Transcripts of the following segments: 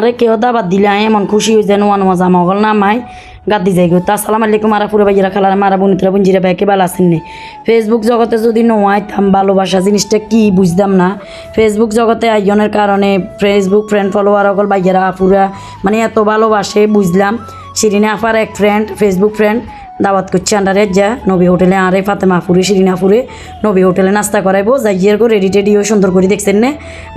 আরে কেউ দাবাত দিলে এমন খুশি হয়ে যেন মজা মগল না মাই গাদি যাই গো। তা আসসালামু আলাইকুম আরা পুরো ভাইয়েরা খালারা মারা বনিতরা বঞ্জিরা ব্যাকে ভালো আছেন নি। ফেসবুক জগতে যদি নোয়াইতাম ভালোবাসা জিনিসটা কি বুঝতাম না। ফেসবুক জগতে আয়োজনের কারণে ফেসবুক ফ্রেন্ড ফলোয়ার অকল ভাইয়েরা আপুরা মানে এত ভালোবাসে বুঝলাম। শিরিনা আফার এক ফ্রেন্ড ফেসবুক ফ্রেন্ড দাওয়াত করছে আন্ডারে যা নবী হোটেলে আরে ফাতেমা ফুরে শিরিনা ফুরে নবী হোটেলে নাস্তা করাইবো যাইয়ের করে রেডি টেডিও সুন্দর করে দেখছেন না।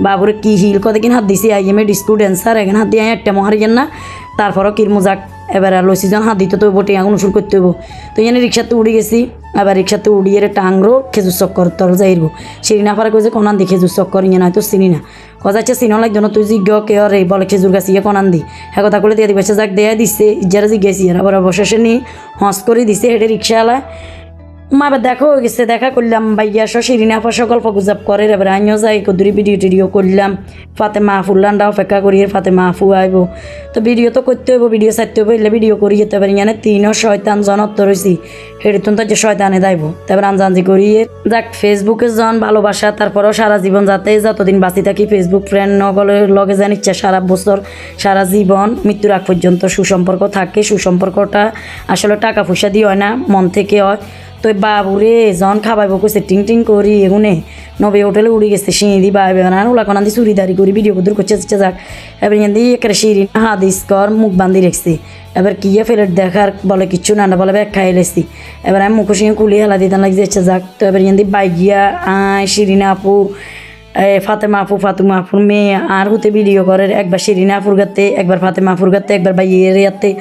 বাবুরে কি হিল কতদিন হাত দিছি আইএমএ ডিস্কু ড্যান্সার এখানে হাত দিয়ে একটা মহারিয়েন না তারপরও কির মোজাক এবার লসিজন হাত দিতে তো বটে এখন উসুল করতে হবো। তো এখানে রিক্সাতে উড়ে গেছি আবার রিক্সাতে উড়িয়ে টাংরো খেজুর চক্কর তর যাইরবো। শিরিনা পারে কইছে কনান দি খেজুর চক্কর ইয়ে নয় তো চিনি না কজাচ্ছে চিনো লাগতো না তুই জিজ্ঞ কে রে বলে খেজুর গাছ ইয়ে কনান দি হ্যাঁ কথা করে দিয়ে দিবে যাক দেয়া দিচ্ছে যারা জিজ্ঞেসি আর আবার অবশেষে নি হস করে দিছে হেঁটে রিক্সাওয়ালা মা আবার দেখা হয়ে গেছে দেখা করলাম ভাইয়া শিরিনা পাশা গল্প গুজাব করে এবার আমিও যাই কদুরি ভিডিও টিডিও করলাম ফাতেমা আফুর লান্ডা অপেক্ষা করি ফাতেমা আফু আইব তো ভিডিও তো করতে হইব ভিডিও চাইতে হইব এলে ভিডিও করি যেতে পারি মানে তিনও শয়তান জনত রয়েছি হেঁটে তো যে শয়তানে যাইব তারপর আনজানজি করিয়ে যাক ফেসবুকে জন ভালোবাসা তারপরেও সারা জীবন যাতে যতদিন বাঁচি থাকি ফেসবুক ফ্রেন্ড নগলের লগে জান ইচ্ছা সারা বছর সারা জীবন মৃত্যুর আগ পর্যন্ত সুসম্পর্ক থাকে সুসম্পর্কটা আসলে টাকা পয়সা দিয়ে হয় না মন থেকে হয়। তো বাবুরে জন খাবাইব কইছে টিং টিং করি এগুনে নবে হোটেলে উড়ে গেছে সিঁড়ি দি বাইবে না ওলাকন আনদি চুরিদারি করি ভিডিও দূর করছে যাক এবার এখান দিয়ে একেবারে সিঁড়ি হাদিস কর মুখ বান্ধি রেখছি এবার কিয়ে ফেলে দেখার বলে কিচ্ছু না বলে ব্যাগ খাই লেছি এবার আমি মুখের সঙ্গে কুলি হেলা দিতাম লাগছে যাক তো এবার এখান দিয়ে বাইগিয়া আয় শিরিনা আপু ফাতেমা আপু ফাতুমা আপুর মেয়ে আর হতে ভিডিও করে একবার শিরিনা আপুর গাতে একবার ফাতেমা আপুর গাতে একবার বাইয়ের ইয়াতে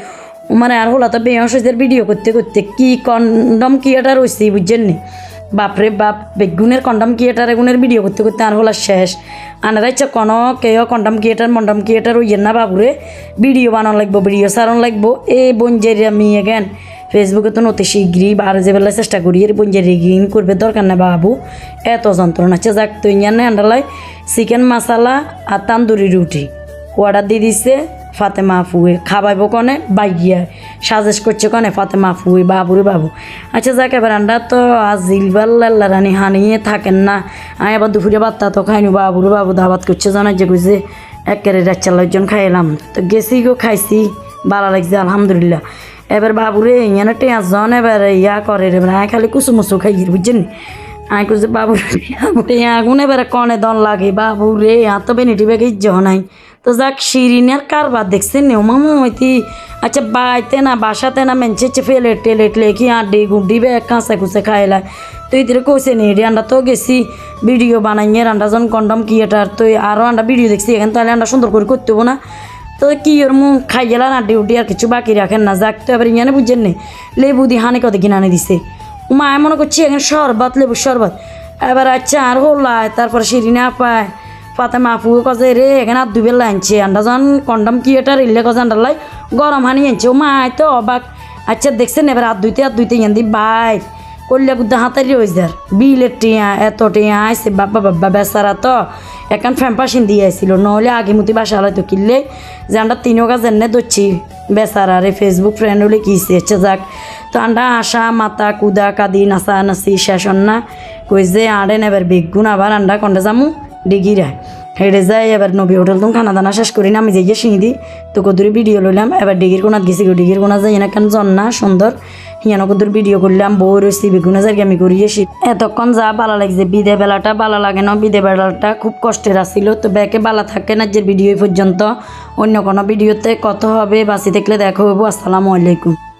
মানে আর হলো তো বেহসের ভিডিও করতে করতে কি কন্ডম কিয়েটার হয়েছি বুঝছেন নি বাপরে বাপ বেগুনের কন্ডম কিয়েটার এগুনের ভিডিও করতে করতে আর হলো শেষ আনারা ইচ্ছা কোনো কেউ কন্ডম কিয়েটার মন্ডম কিয়েটার হইয়েন না বাবুরে ভিডিও বানানো লাগবো ভিডিও সারণ লাগবো এই বঞ্জেরিয়া মেয়ে জ্ঞান ফেসবুকে তো নতে শিগগিরি আর যে বেলা চেষ্টা করি এর বঞ্জেরি গ্রিন করবে দরকার না বাবু এত যন্ত্রণা আছে যাক তো ইয়ানে আন্ডালাই চিকেন মশালা আর তান্দুরি রুটি অর্ডার দিয়ে দিচ্ছে ফাতেমা আফুয়ে খাবাইব কনে বাইগিয়া সাজেস্ট করছে কনে ফাতেমা আফুয়ে বাবুরে বাবু আচ্ছা যাক এবার আন্ডা তো আজ জিলবার লাল্লা রানি হানিয়ে থাকেন না আমি আবার দুপুরে বাত্তা তো খাইনি বাবুরে বাবু দাবাত করছে জানাই যে কইছে একেবারে রাচ্চাল্লাজন খাইলাম তো গেছি গো খাইছি ভালো লাগছে আলহামদুলিল্লাহ। এবার বাবুরে ইয়ানে টেঁয়াজন এবার ইয়া করে এবার আয় খালি কুচুমুচু খাই বুঝছেন আয় করছে বাবুরে আগুন এবারে কনে দন লাগে বাবুরে এত বেনিটি বেগে ইজ্জহ নাই। তো যাক শিরিনের কারবার দেখছেন নে মামু হইতি আচ্ছা বাইতে না বাসাতে না মেনছে ফেলেট টেলেট লেখি আড্ডি গুড্ডি বে কাঁচা কুচে খাইলা তো এদের কইছে নি রে আন্ডা তো গেছি ভিডিও বানাইয়ে রান্ডাজন কন্ডম কিয়েটার তো আরও আন্ডা ভিডিও দেখছি এখানে তাহলে আন্ডা সুন্দর করে করতে হবো না তো কি ওর মুখ খাই গেলাম আড্ডি উড্ডি আর কিছু বাকি রাখেন না যাক তো এবার ইয়ানে বুঝছেন নে লেবু দি হানে কত কিনে আনে দিছে মা মনে করছি এখানে শরবত লেবুর শরবত এবার আচ্ছা আর হল্লায় তারপরে শিরিনা পায় ফাতেমা আপু কজে রে এখানে আর দুবেল আনছে আন্ডাজন কন্ডম কিয়েটার ইল্লে কজে আন্ডারলাই গরম হানি আনছে ও মা তো অবাক আচ্ছা দেখছেন এবার আর দুইতে ইয়ান দি বাইর করলে গুদ্ধা হাতারি হয়ে যার বিলের টিয়া এত টিয়া আইসে বাবা বাবা বেচারা তো এখন ফ্যাম্পাসিন দিয়ে আসছিল নহলে আগে মতি বাসা হয়তো কিনলে যে আমরা তিনও কাজ এনে ধরছি বেচারা রে ফেসবুক ফ্রেন্ড হলে কিসে আচ্ছা যাক তো আন্ডা আশা মাতা কুদা কাদি নাচা নাচি শেষন না কই যে আড়েন এবার বেগুন আবার আন্ডা কন্ডা যামু ডিগিরা হেঁটে যাই এবার নবী হোটেল তুমি খানা দানা শেষ করি না আমি যাইয়ে সিঁড়ি তো কদুরি ভিডিও লইলাম এবার ডিগির কোনাত গেছি ডিগির কোনা যাই না কেন জন্না সুন্দর হিয়ানো কদুর ভিডিও করলাম বউ রয়েছি বেগুনা যাই আমি করিয়ে এতক্ষণ যা ভালো লাগছে বিদে বেলাটা ভালো লাগে না বিদে বেলাটা খুব কষ্টের আসছিল তো ব্যাকে ভালো থাকে না যে ভিডিও পর্যন্ত অন্য কোনো ভিডিওতে কত হবে বাঁচি থাকলে দেখা হইব। আসসালামু আলাইকুম।